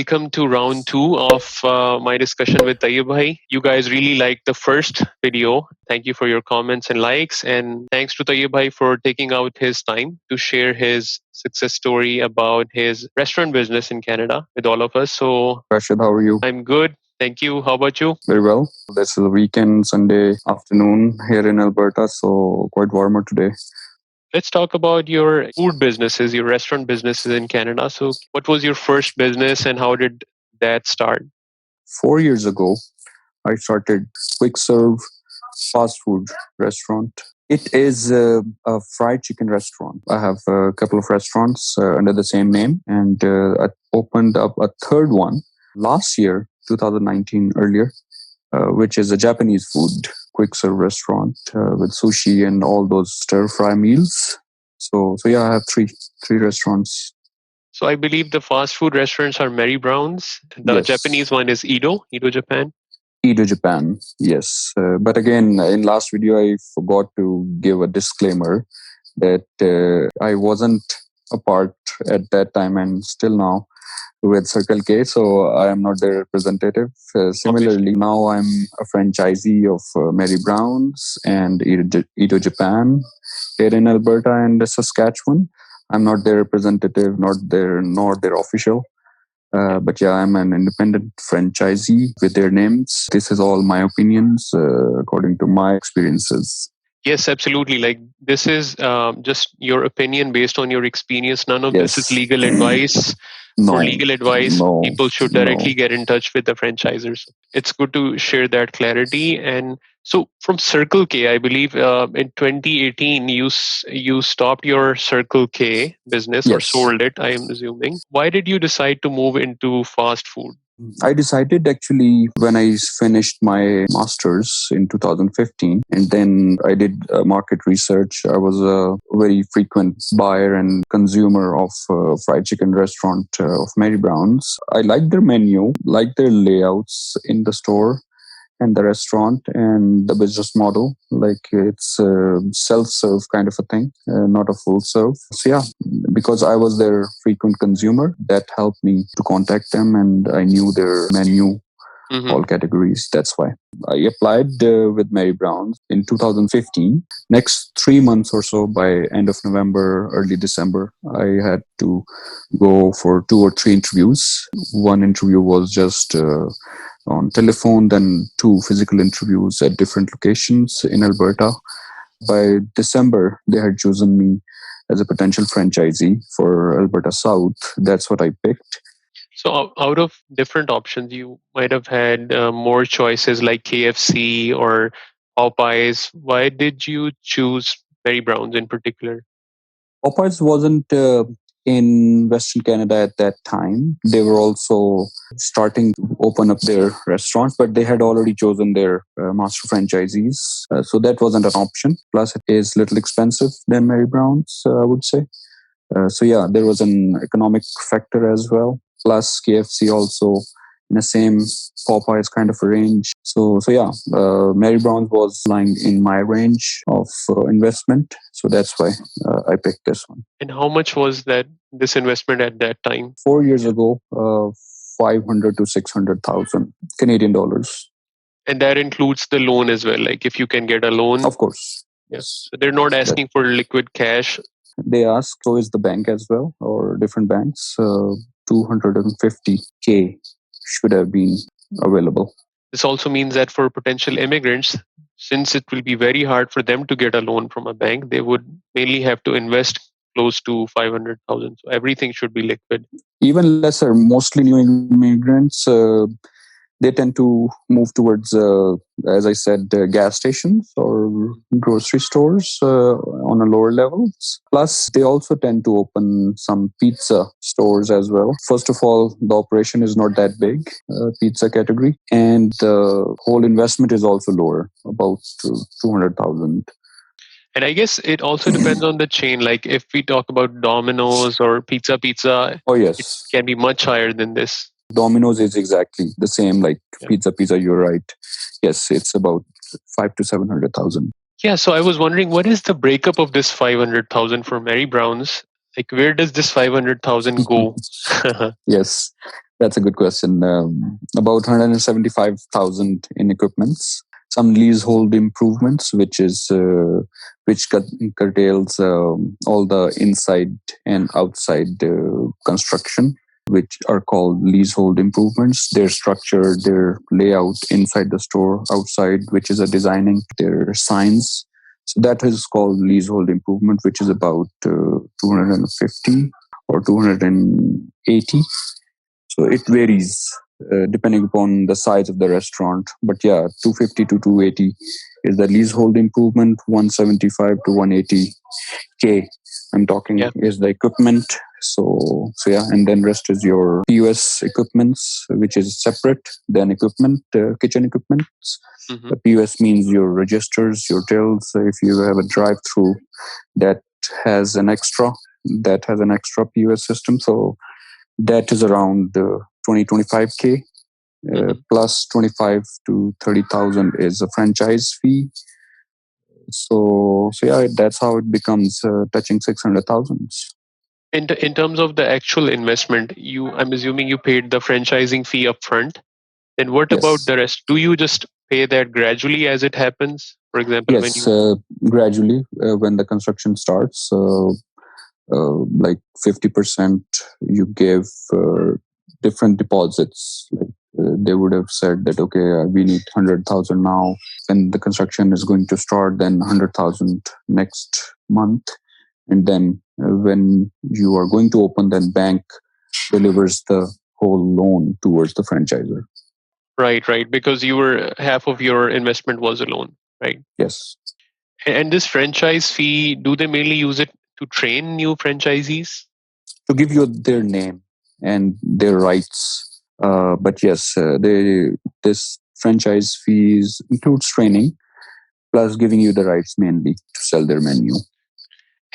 welcome to round two of my discussion with Tayyib Bhai. You guys really liked the first video. Thank you for your comments and likes. And thanks to Tayyib Bhai for taking out his time to share his success story about his restaurant business in Canada with all of us. So Rashid, how are you? I'm good. Thank you. How about you? Very well. This is a weekend, Sunday afternoon here in Alberta, so quite warmer today. Let's talk about your food businesses, your restaurant businesses in Canada. So, what was your first business and how did that start? 4 years ago, I started quick serve fast food restaurant. It is a fried chicken restaurant. I have a couple of restaurants under the same name, and I opened up a third one last year, 2019, earlier, which is a Japanese food quick serve restaurant with sushi and all those stir fry meals. So yeah, I have three restaurants. So, I believe the fast food restaurants are Mary Brown's. The Yes. Japanese one is Edo Japan. Edo Japan, yes. But again, in last video, I forgot to give a disclaimer that I wasn't a part at that time and still now with Circle K, so I am not their representative. Similarly, now I'm a franchisee of Mary Brown's and Edo Japan here in Alberta and Saskatchewan. I'm not their representative, not their official. But yeah, I'm an independent franchisee with their names. This is all my opinions according to my experiences. Yes, absolutely. Like, this is just your opinion based on your experience. None of this is Yes. legal advice. No, For legal advice, no, people should no. directly get in touch with the franchisers. It's good to share that clarity. And so, from Circle K, I believe in 2018, you stopped your Circle K business or Yes. sold it, I am assuming. Why did you decide to move into fast food? I decided actually when I finished my master's in 2015, and then I did market research. I was a very frequent buyer and consumer of fried chicken restaurant of Mary Brown's. I liked their menu, liked their layouts in the store and the restaurant and the business model. Like it's a self-serve kind of a thing, not a full serve. So yeah, because I was their frequent consumer, that helped me to contact them, and I knew their menu, all categories. That's why I applied with Mary Brown's in 2015. Next 3 months or so, by end of November, early December, I had to go for 2 or 3 interviews. One interview was just on telephone, then 2 physical interviews at different locations in Alberta. By December, they had chosen me as a potential franchisee for Alberta South. That's what I picked. So, out of different options, you might have had more choices like KFC or Popeyes. Why did you choose Mary Brown's in particular? Popeyes wasn't in Western Canada at that time. They were also starting to open up their restaurants, but they had already chosen their master franchisees. So that wasn't an option. Plus, it is a little expensive than Mary Brown's, I would say. So yeah, there was an economic factor as well. Plus, KFC also in the same Popeyes kind of a range. So yeah, Mary Brown's was lying in my range of investment. So that's why I picked this one. And how much was this investment at that time? 4 years ago, 500 to 600,000 Canadian dollars. And that includes the loan as well. Like, if you can get a loan, Of course, yes. so they're not asking for liquid cash. They ask, so is the bank as well, or different banks. 250K should have been available. This also means that for potential immigrants, since it will be very hard for them to get a loan from a bank, they would mainly have to invest close to 500,000. So everything should be liquid. Even lesser, mostly new immigrants, they tend to move towards, as I said, gas stations or grocery stores on a lower levels. Plus, they also tend to open some pizza stores as well. First of all, the operation is not that big, pizza category, and the whole investment is also lower, about 200,000. And I guess it also depends on the chain. Like, if we talk about Domino's or Pizza, Oh it yes, can be much higher than this. Domino's is exactly the same like Yeah. Pizza. You're right. Yes, it's about 5 to 700,000. Yeah, so I was wondering, what is the breakup of this 500,000 for Mary Brown's? Like, where does this 500,000 go? Yes. That's a good question. About 175,000 in equipments. Some leasehold improvements, which curtails all the inside and outside construction, which are called leasehold improvements. Their structure, their layout inside the store, outside, which is a designing, their signs. So that is called leasehold improvement, which is about 250 or 280. So it varies depending upon the size of the restaurant. But yeah, 250 to 280 is the leasehold improvement. 175 to 180K, I'm talking, Yeah. is the equipment. So yeah, and then rest is your POS equipments, which is separate than equipment, kitchen equipment. Hmm. The POS means your registers, your tills. If you have a drive-through that has an extra, POS system, so that is around 20-25K. Hmm. Plus 25 to 30,000 is a franchise fee. So yeah, that's how it becomes touching 600,000. In terms of the actual investment, I'm assuming you paid the franchising fee upfront. Then what about Yes, the rest? Do you just pay that gradually as it happens? For example, when yes. you Gradually, when the construction starts, like 50%, you give different deposits. Like they would have said that okay, we need 100,000 now. When the construction is going to start, then 100,000 next month, and then when you are going to open, then bank delivers the whole loan towards the franchisor. right, because you were half of your investment was a loan, right? Yes, And this franchise fee, do they mainly use it to train new franchisees? to give you their name and their rights. But yes, this franchise fees includes training plus giving you the rights mainly to sell their menu.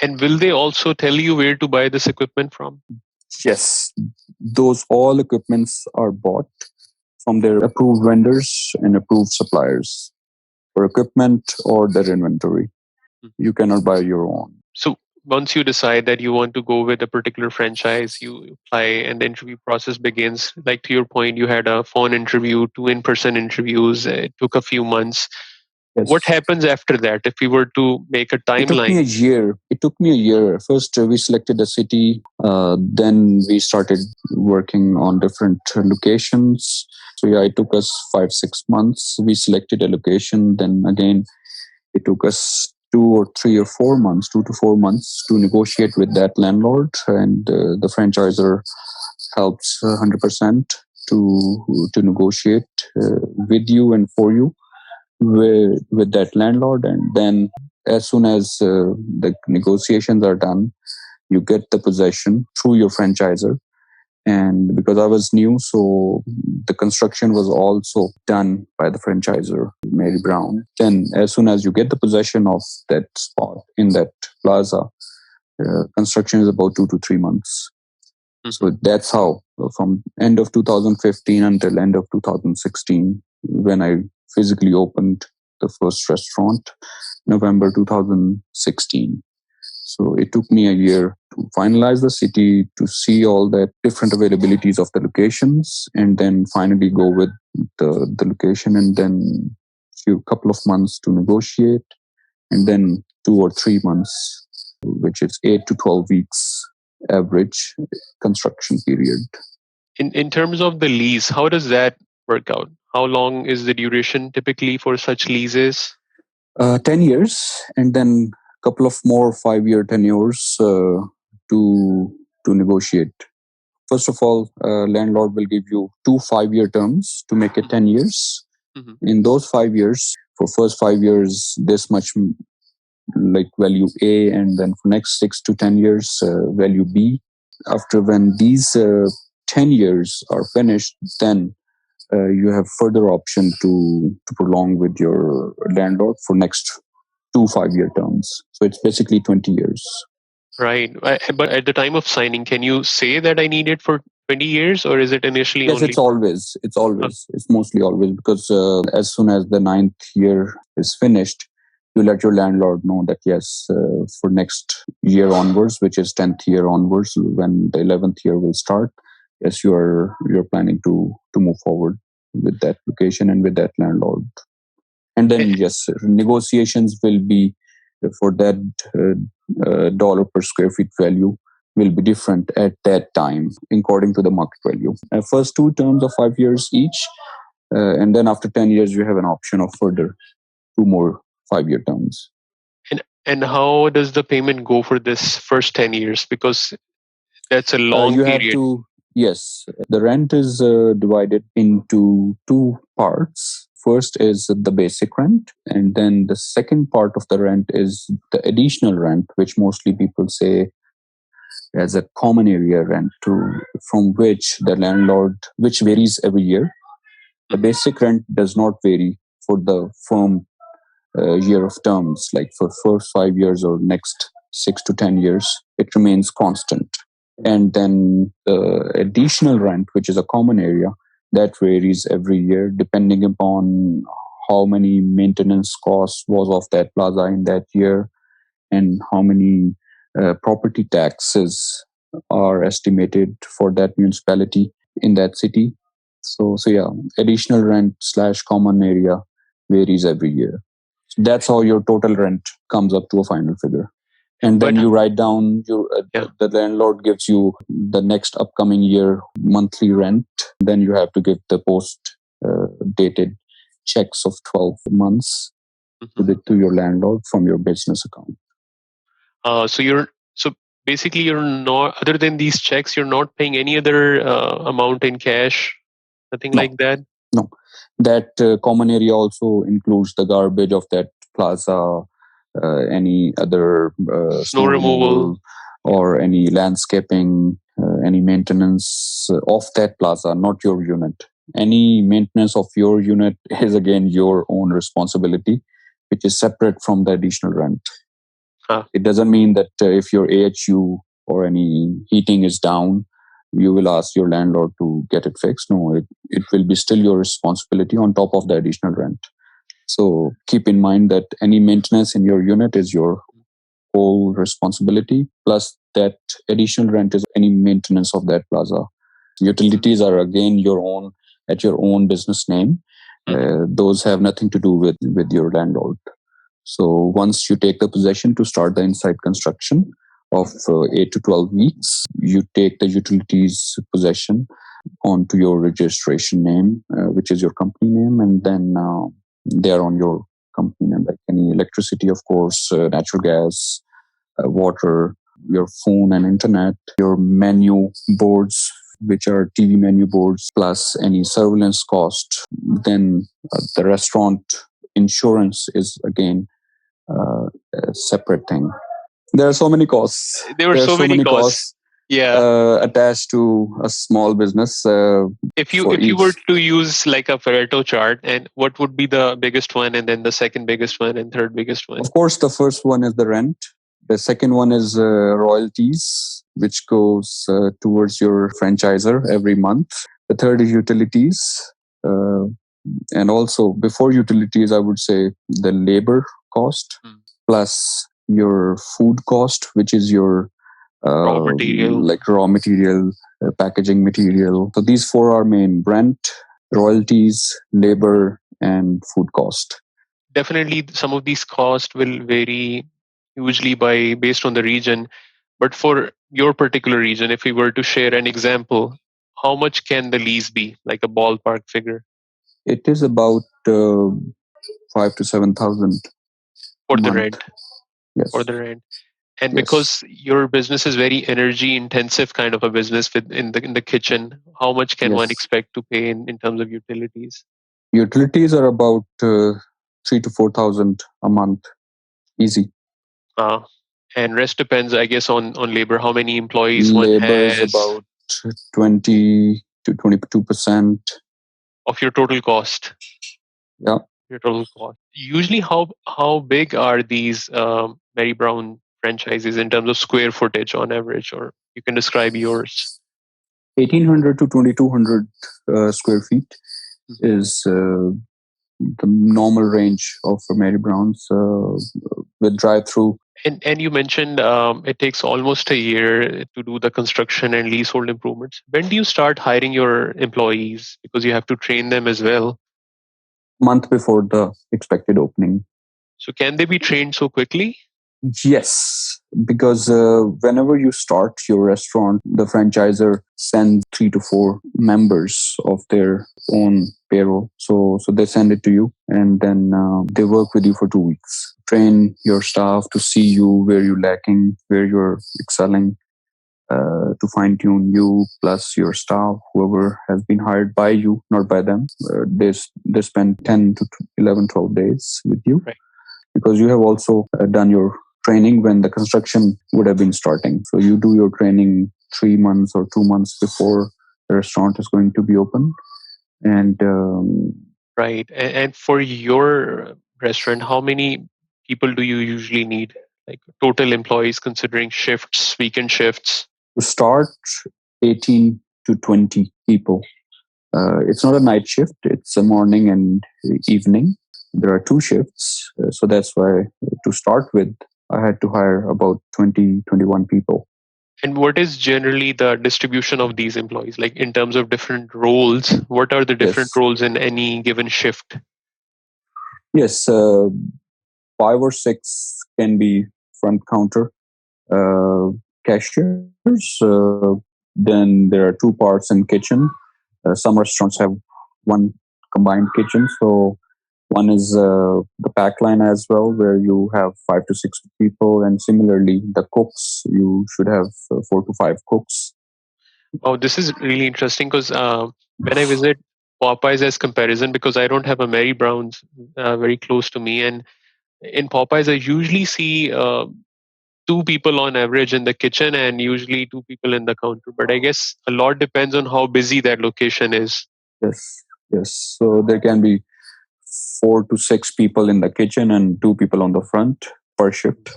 And will they also tell you where to buy this equipment from? Yes, those all equipments are bought from their approved vendors and approved suppliers for equipment or their inventory. Mhm. You cannot buy your own. So once you decide that you want to go with a particular franchise, you apply and the interview process begins. Like to your point, you had a phone interview, two in-person interviews. It took a few months. What Yes. happens after that? If we were to make a It took me a timeline. year. It took me a year. First, we selected a city. Then we started working on different locations. So yeah, it took us 5-6 months. We selected a location. Then again, it took us 2 or 3 or 4 months, 2 to 4 months to negotiate with that landlord, and the franchisor helps 100% to negotiate with you and for you with that landlord. And then as soon as the negotiations are done, you get the possession through your franchisor. And because I was new, so the construction was also done by the franchisor, Mary Brown. Then as soon as you get the possession of that spot in that plaza, construction is about 2 to 3 months. So that's how, from end of 2015 until end of 2016, when I physically opened the first restaurant, November 2016. So it took me a year to finalize the city, to see all the different availabilities of the locations, and then finally go with the location, and then few couple of months to negotiate, and then 2 or 3 months, which is 8 to 12 weeks average construction period. In terms of the lease, how does that work out? How long is the duration typically for such leases? 10 years, and then a couple of more 5-year tenures to negotiate. First of all, landlord will give you 2 5-year terms to make it 10 years. Mhm. In those 5 years, for first 5 years, this much like value A, and then for next 6 to 10 years, value B. After when these 10 years are finished, then you have further option to prolong with your landlord for next 2 5-year terms. So it's basically 20 years. Right. But at the time of signing, can you say that I need it for 20 years or is it initially Yes, only? Uh, it's mostly always, because as soon as the ninth year is finished, you let your landlord know that yes, for next year onwards, which is 10th year onwards, when the 11th year will start, yes, you're planning to move forward with that location and with that landlord. And then yes, negotiations will be for that dollar per square feet value will be different at that time according to the market value. First 2 terms of 5 years each, and then after 10 years you have an option of further 2 more 5-year terms. And how does the payment go for this first 10 years? Because that's a long You have period. to, yes, the rent is divided into 2 parts. First is the basic rent, and then the second part of the rent is the additional rent, which mostly people say as a common area rent, from which the landlord, which varies every year. The basic rent does not vary for the firm year of terms, like for first 5 years or next 6 to 10 years, it remains constant. And then the additional rent, which is a common area, that varies every year depending upon how many maintenance costs was of that plaza in that year and how many property taxes are estimated for that municipality in that city. So yeah, additional rent slash common area varies every year. That's how your total rent comes up to a final figure. And then But you write down yeah, the landlord gives you the next upcoming year monthly rent. Then you have to give the post dated checks of 12 months to your landlord from your business account. So basically you're not, other than these checks, you're not paying any other amount in cash, nothing No, like that. no. That common area also includes the garbage of that plaza, any other Snow snow removal. removal, or any landscaping, any maintenance of that plaza, not your unit. Any maintenance of your unit is again your own responsibility, which is separate from the additional rent. It doesn't mean that if your AHU or any heating is down, you will ask your landlord to get it fixed. No, it will be still your responsibility on top of the additional rent. So keep in mind that any maintenance in your unit is your whole responsibility, plus that additional rent is any maintenance of that plaza. Utilities are again your own at your own business name. Those have nothing to do with your landlord. So once you take the possession to start the inside construction of 8 to 12 weeks, you take the utilities possession onto your registration name, which is your company name, and then they are on your company name, like any electricity, of course, natural gas, water, your phone and internet, your menu boards, which are TV menu boards, plus any surveillance cost. Then the restaurant insurance is again a separate thing. There are so many costs. There were There are so so many many costs. costs Yeah. attached to a small business for If you were each. to use like a Pareto chart, and what would be the biggest one, and then the second biggest one, and third biggest one? Of course, the first one is the rent. The second one is royalties, which goes towards your franchisor every month. The third is utilities. Uh, and also, before utilities, I would say the labor cost plus your food cost, which is your Raw material. like raw material, packaging material. So these four are main: rent, royalties, labor, and food cost. Definitely, some of these costs will vary hugely by based on the region. But for your particular region, if we were to share an example, how much can the lease be, like a ballpark figure It is about 5 to 7,000 a for the month. rent? For Yes, the rent. And yes. because your business is very energy intensive kind of a business with in the kitchen, how much can one Yes. expect to pay in terms of utilities? Utilities are about 3 to 4,000 a month, easy. Uh, and rest depends, I guess, on labor, how many employees one Labor is has, about 20 to 22%. of your total cost. Yeah. Your total cost. Usually, how big are these Mary Brown franchises in terms of square footage on average, or you can describe yours? 1,800 to 2,200 square feet is the normal range of Mary Brown's with drive-through. And you mentioned it takes almost a year to do the construction and leasehold improvements. When do you start hiring your employees? Because you have to train them as well. Month before the expected opening. So can they be trained so quickly? Yes, because whenever you start your restaurant, the franchisor sends 3 to 4 members of their own payroll. So they send it to you, and then they work with you for 2 weeks, train your staff to see you where you're lacking, where you're excelling, to fine tune you plus your staff, whoever has been hired by you, not by them. They spend 10 to 11, 12 days with you, Right. because you have also done your training when the construction would have been starting. So you do your training 3 months or 2 months before the restaurant is going to be open. And Right. And for your restaurant, how many people do you usually need? Like total employees, considering shifts, weekend shifts? to start, 18 to 20 people. It's not a night shift, it's a morning and evening. There are 2 shifts. So that's why, to start with, I had to hire about 20, 21 people. And what is generally the distribution of these employees? Like in terms of different roles, what are the different Yes. roles in any given shift? Yes. 5 or 6 can be front counter cashiers. Then there are 2 parts in kitchen. Some restaurants have one combined kitchen. So one is the pack line as well, where you have 5 to 6 people, and similarly the cooks. You should have 4 to 5 cooks. Oh, this is really interesting because when I visit Popeyes as comparison, because I don't have a Mary Brown's very close to me, and in Popeyes I usually see 2 people on average in the kitchen and usually 2 people in the counter. But I guess a lot depends on how busy that location is. Yes, yes. So there can be 4 to 6 people in the kitchen and 2 people on the front per shift,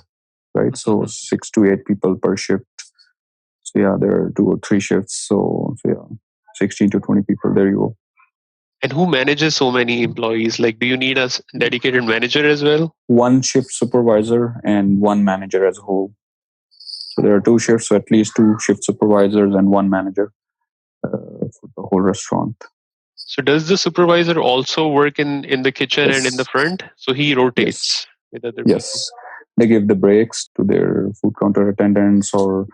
right? So 6 to 8 people per shift. So yeah, there are 2 or 3 shifts. So yeah, 16 to 20 people. There you go. And who manages so many employees? Like, do you need a dedicated manager as well? One shift supervisor and one manager as a whole. So there are 2 shifts, so at least 2 shift supervisors and one manager for the whole restaurant. So does the supervisor also work in the kitchen and in the Yes, front? So he yes, rotates with other people. yes. They give the breaks to their food counter attendants or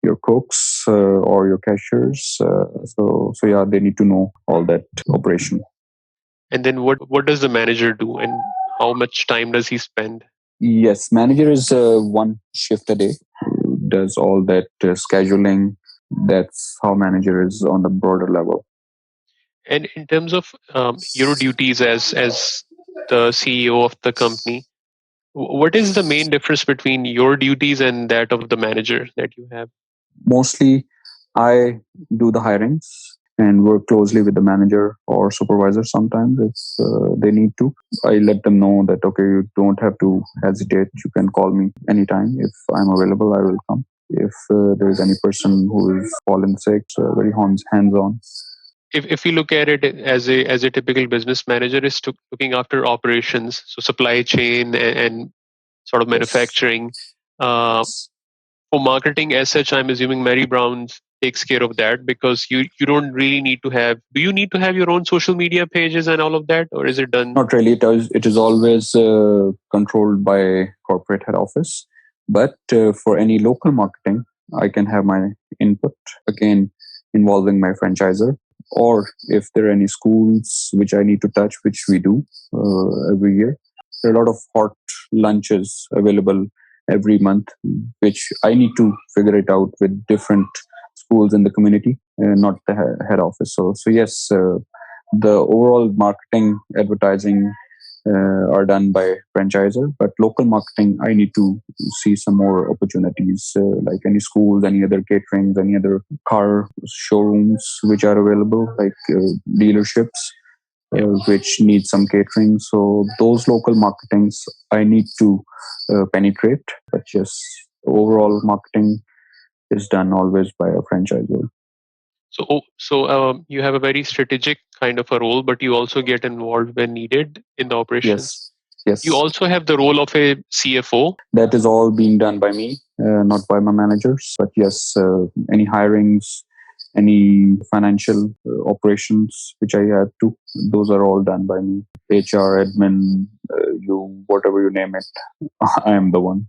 your cooks or your cashiers. So yeah, they need to know all that operation. And then what does the manager do and how much time does he spend? Yes, manager is 1 shift a day. Does all that scheduling. That's how manager is on the broader level. And in terms of your duties as the CEO of the company, what is the main difference between your duties and that of the manager that you have? Mostly, I do the hirings and work closely with the manager or supervisor sometimes if they need to. I let them know that, okay, you don't have to hesitate. You can call me anytime. If I'm available, I will come. If there's any person who is fallen sick, very hands on. If you look at it as a typical business manager is looking after operations, so supply chain and sort of Yes. manufacturing. Uh, Yes. for marketing as such, I'm assuming Mary Brown's takes care of that because you don't really need to have. Do you need to have your own social media pages and all of that, or is it done? Not really. It is always controlled by corporate head office. But for any local marketing, I can have my input, again, involving my franchisor. Or if there are any schools which I need to touch, which we do every year, there are a lot of hot lunches available every month, which I need to figure it out with different schools in the community, not the head office. So yes, the overall marketing, advertising are done by franchisor, but local marketing, I need to see some more opportunities, like any schools, any other caterings, any other car showrooms which are available, like dealerships which need some catering. So those local marketings I need to penetrate. But yes, overall marketing is done always by a franchisor. So you have a very strategic kind of a role, but you also get involved when needed in the operations. Yes, You Yes, also have the role of a CFO. that is all being done by me, not by my managers. But yes, any hirings, any financial operations which I have to, those are all done by me. HR, admin, you whatever you name it, I am the one.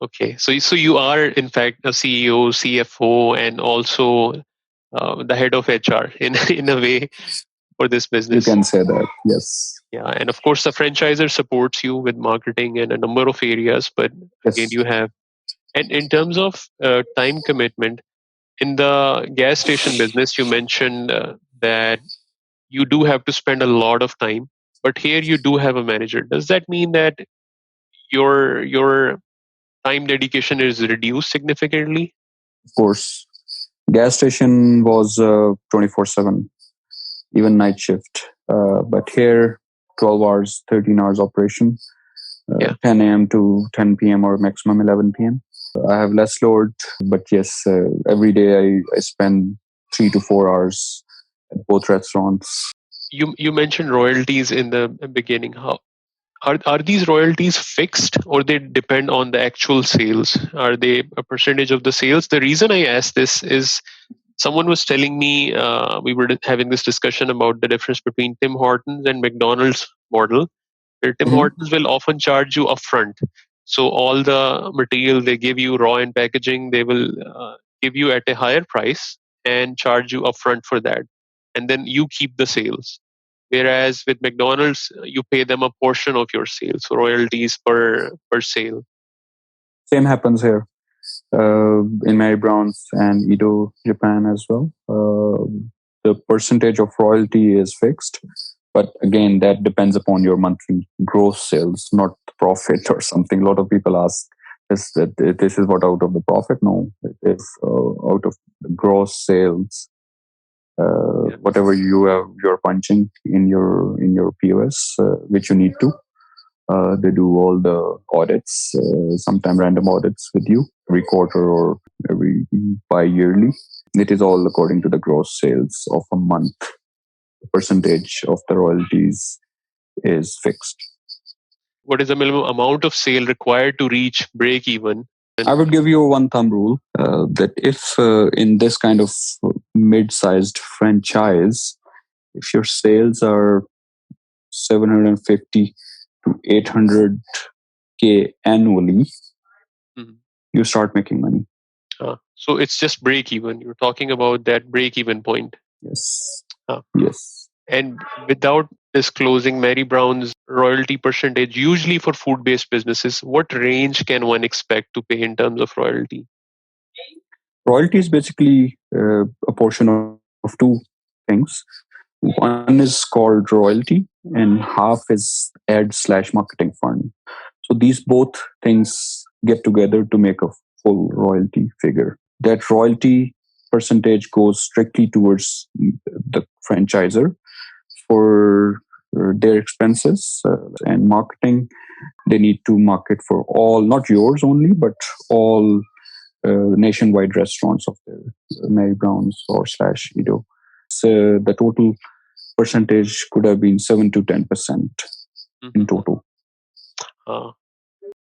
Okay, so you are in fact a CEO, CFO, and also the head of HR in in a way for this You business. can say that. Yes, Yeah, and of course the franchisor supports you with marketing and a number of areas. But again, yes, you have, and in terms of time commitment in the gas station business, you mentioned that you do have to spend a lot of time. But here you do have a manager. Does that mean that your time dedication is reduced significantly? of course. Gas station was 24/7, even night shift. But here, 12 hours, 13 hours operation, Yeah. 10 a.m. to 10 p.m. or maximum 11 p.m. I have less load, but yes, every day I spend 3 to 4 hours at both restaurants. You mentioned royalties in the beginning. How are these royalties fixed or they depend on the actual sales? Are they a percentage of the sales? The reason I asked this is someone was telling me we were having this discussion about the difference between Tim Hortons and McDonald's model, where Tim Mhm. Hortons will often charge you upfront. So all the material they give you, raw and packaging, they will give you at a higher price and charge you upfront for that, and then you keep the sales. Whereas with McDonald's, you pay them a portion of your sales, so royalties per sale. Same happens here in Mary Brown's and Edo, Japan as well. The percentage of royalty is fixed, but again, that depends upon your monthly gross sales, not the profit or something. A lot of people ask this is what out of the profit. No, it is out of the gross sales. Yeah. Whatever you're punching in your POS, which you need to. They do all the audits, sometimes random audits with you every quarter or every bi-yearly. It is all according to the gross sales of a month. The percentage of the royalties is fixed. What is the minimum amount of sale required to reach break even? I And would give you a one thumb rule that if in this kind of mid-sized franchise, if your sales are 750 to 800K annually, Mhm. you start making money. So it's just break even. You're talking about that break even point. Yes. Uh, Yes. and without disclosing Mary Brown's royalty percentage, usually for food based businesses, what range can one expect to pay in terms of royalty? Royalty is basically a portion of two things. One is called royalty, and half is ad/marketing fund. So these both things get together to make a full royalty figure. That royalty percentage goes strictly towards the franchisor for their expenses and marketing. They need to market for all, not yours only, but all nationwide restaurants of the Mary Brown's or slash Edo. So the total percentage could have been 7 to 10% in Mhm. total. Uh,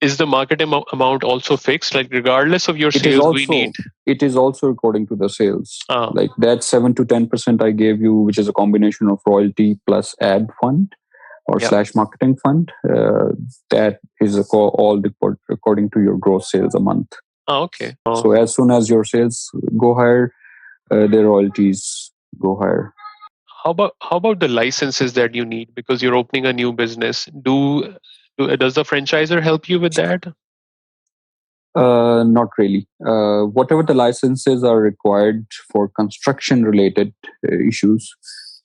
is the market amount also fixed? Like regardless of your It is sales, we need. also it is also according to the sales. Uh, Like that 7 to 10% I gave you, which is a combination of royalty plus ad fund or yeah. slash marketing fund. That is all according to your gross sales a month. Okay. So as soon as your sales go higher, the royalties go higher. How about the licenses that you need because you're opening a new business? Does the franchisor help you with that? Not really. Whatever the licenses are required for construction related issues,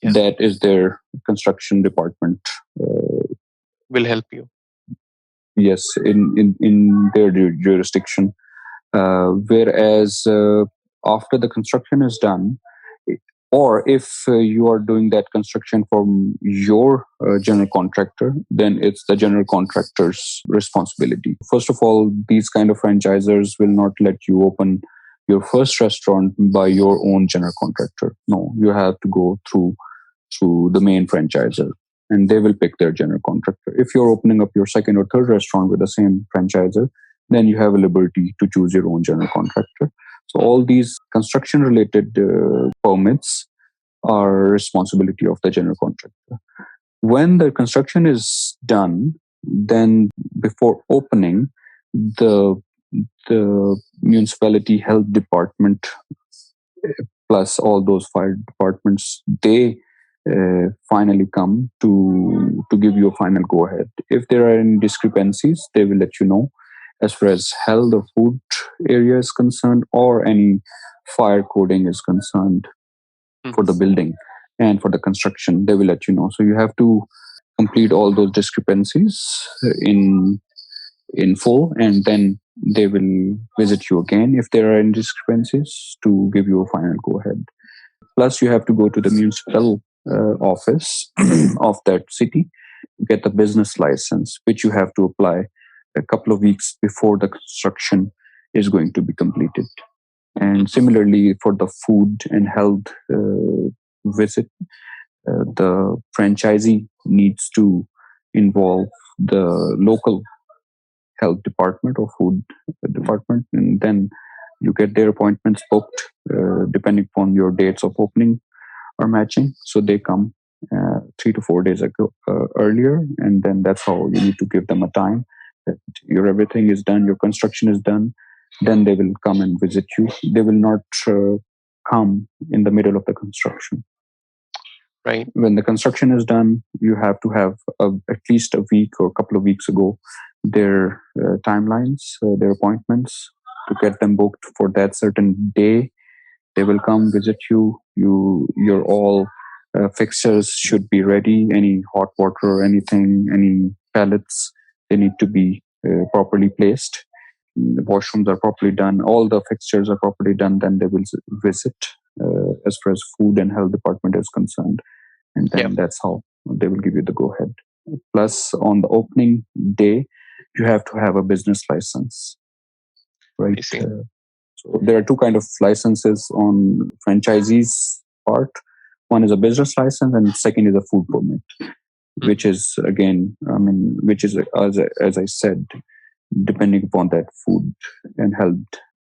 Yeah, that is their construction department. Uh, will help you. yes, in their jurisdiction. Whereas after the construction is done, or if you are doing that construction from your general contractor, then it's the general contractor's responsibility. First of all, these kind of franchisors will not let you open your first restaurant by your own general contractor. No, you have to go through the main franchisor. and they will pick their general contractor. If you're opening up your second or third restaurant with the same franchisor, then you have a liberty to choose your own general contractor. So all these construction related permits are responsibility of the general contractor. When the construction is done, then before opening, the municipality health department plus all those fire departments, they finally come to give you a final go ahead. If there are any discrepancies, they will let you know. As far as health or food area is concerned, or any fire coding is concerned for the building and for the construction, they will let you know. So you have to complete all those discrepancies in full, and then they will visit you again if there are any discrepancies to give you a final go ahead. Plus, you have to go to the municipal office of that city to get the business license, which you have to apply a couple of weeks before the construction is going to be completed. And similarly, for the food and health visit, the franchisee needs to involve the local health department or food department, and then you get their appointments booked depending upon your dates of opening are matching. So they come 3 to 4 days ago earlier, and then that's how you need to give them a time that your everything is done, your construction is done. Then they will come and visit you. They will not come in the middle of the construction. Right. When the construction is done, you have to have at least a week or a couple of weeks ago their timelines, their appointments, to get them booked for that certain day. They will come visit you. Your all fixtures should be ready. Any hot water, anything, any pallets, they need to be properly placed. The washrooms are properly done. All the fixtures are properly done. Then they will visit as far as food and health department is concerned, and then that's how they will give you the go ahead. Plus, on the opening day, you have to have a business license, right? So there are two kind of licenses on franchisees part. One is a business license, and second is a food permit, which is again, which is as I said, depending upon that food and health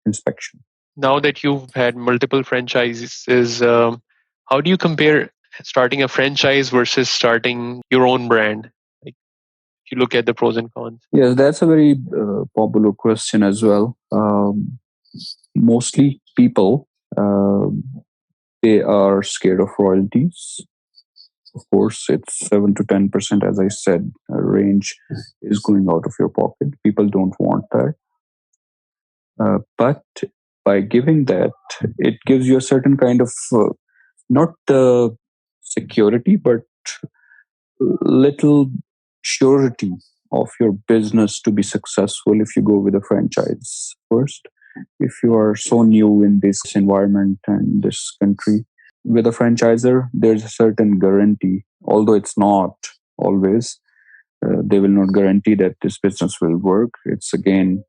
inspection. Now that you've had multiple franchises, how do you compare starting a franchise versus starting your own brand? Like, if you look at the pros and cons. Yes, that's a very popular question as well. Mostly people, they are scared of royalties. Of course, it's 7 to 10%, as I said, range is going out of your pocket. People don't want that. But by giving that, it gives you a certain kind of, not security, but little surety of your business to be successful if you go with a franchise first. If you are so new in this environment and this country, with a franchisor, there's a certain guarantee, although it's not always. They will not guarantee that this business will work. It's again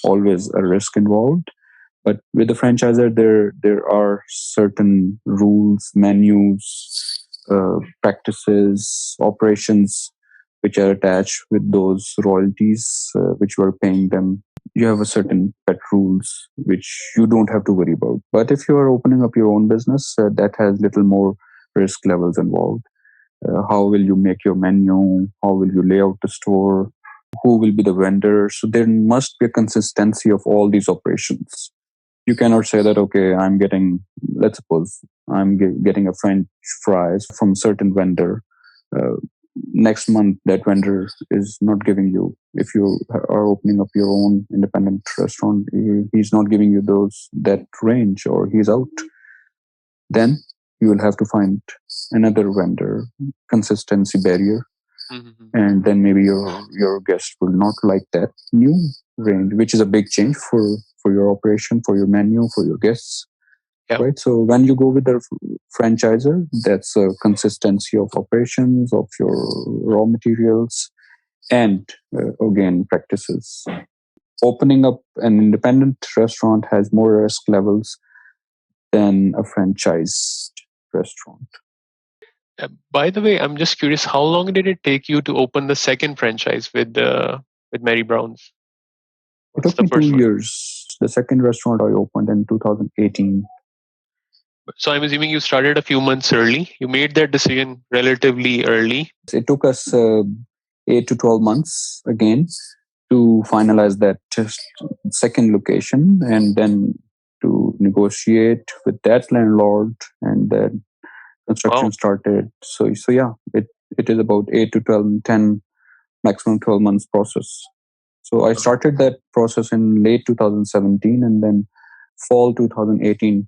always a risk involved. But with the franchisor, there are certain rules, menus, practices, operations which are attached with those royalties which you are paying them. You have a certain pet rules which you don't have to worry about. But if you are opening up your own business, that has little more risk levels involved. How will you make your menu? How will you lay out the store? Who will be the vendor? So there must be a consistency of all these operations. You cannot say that, okay, let's suppose I'm getting a French fries from certain vendor. Next month, that vendor is not giving you, if you are opening up your own independent restaurant, he's not giving you that range, or he's out. Then you will have to find another vendor, consistency barrier. Mm-hmm. And then maybe your guest will not like that new range, which is a big change for your operation, for your menu, for your guests. Right. So when you go with the franchisor, that's a consistency of operations, of your raw materials, and again practices. Opening up an independent restaurant has more risk levels than a franchised restaurant. By the way, I'm just curious, how long did it take you to open the second franchise with Mary Brown's? It What's took the me two first one? years. The second restaurant I opened in 2018. So I'm assuming you started a few months early. You made that decision relatively early. It took us 8 to 12 months again to finalize that second location, and then to negotiate with that landlord, and then construction Wow. started. So yeah, it is about 8 to 12, 10, maximum 12 months process. So I Uh-huh. started that process in late 2017, and then fall 2018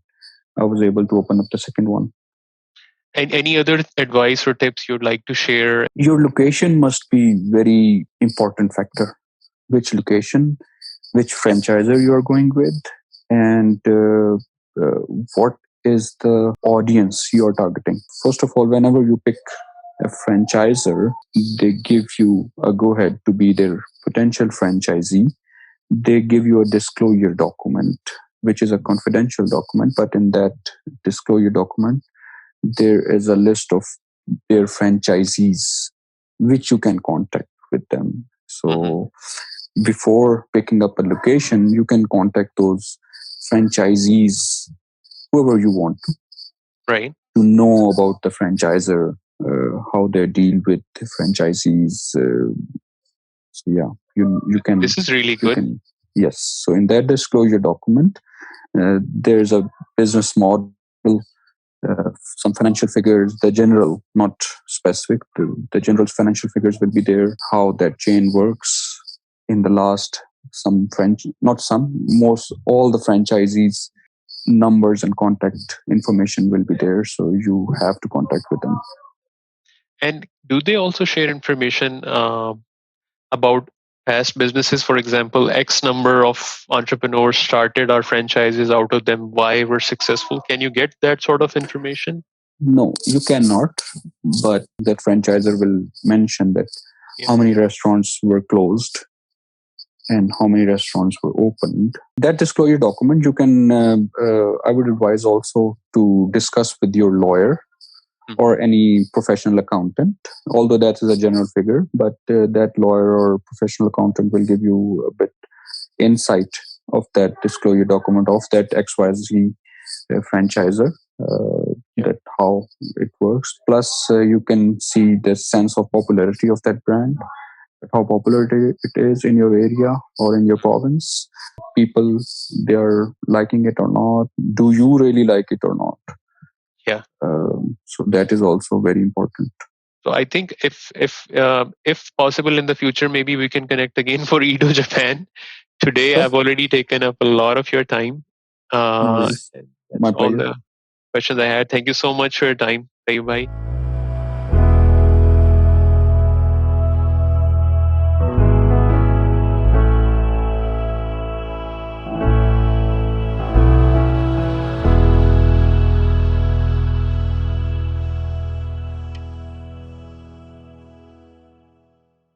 I was able to open up the second one. And any other advice or tips you'd like to share? Your location must be very important factor. Which location, which Yeah. franchisor you are going with, and uh, what is the audience you are targeting. First of all, whenever you pick a franchisor, they give you a go ahead to be their potential franchisee. They give you a disclosure document, which is a confidential document, but in that disclosure document, there is a list of their franchisees which you can contact with them. Hmm. So before picking up a location, you can contact those franchisees, whoever you want Right. to know about the franchisor, how they deal with the franchisees. So yeah, you can This is really you good. can yes. So in that disclosure document, there's a business model, some financial figures, the general, not specific. The general financial figures will be there. How that chain works in the last not some, most all the franchisees numbers and contact information will be there. So you have to contact with them. And do they also share information about past businesses? For example, X number of entrepreneurs started our franchises, out of them Y were successful. Can you get that sort of information? No, you cannot. But that franchisor will mention that Yeah. how many restaurants were closed and how many restaurants were opened. That disclosure document, you can, I would advise also to discuss with your lawyer Mhm. or any professional accountant, although that is a general figure, but that lawyer or professional accountant will give you a bit insight of that disclosure document of that XYZ franchisor, Yeah. that how it works. Plus, you can see the sense of popularity of that brand, how popular it is in your area or in your province. People, they are liking it or not. Do you really like it or not? Yeah. So that is also very important. So I think if possible in the future, maybe we can connect again for Edo Japan. Today, Sure. I've already taken up a lot of your time. No worries. And that's My all pleasure. the questions I had. Thank you so much for your time, Tayyib bhai.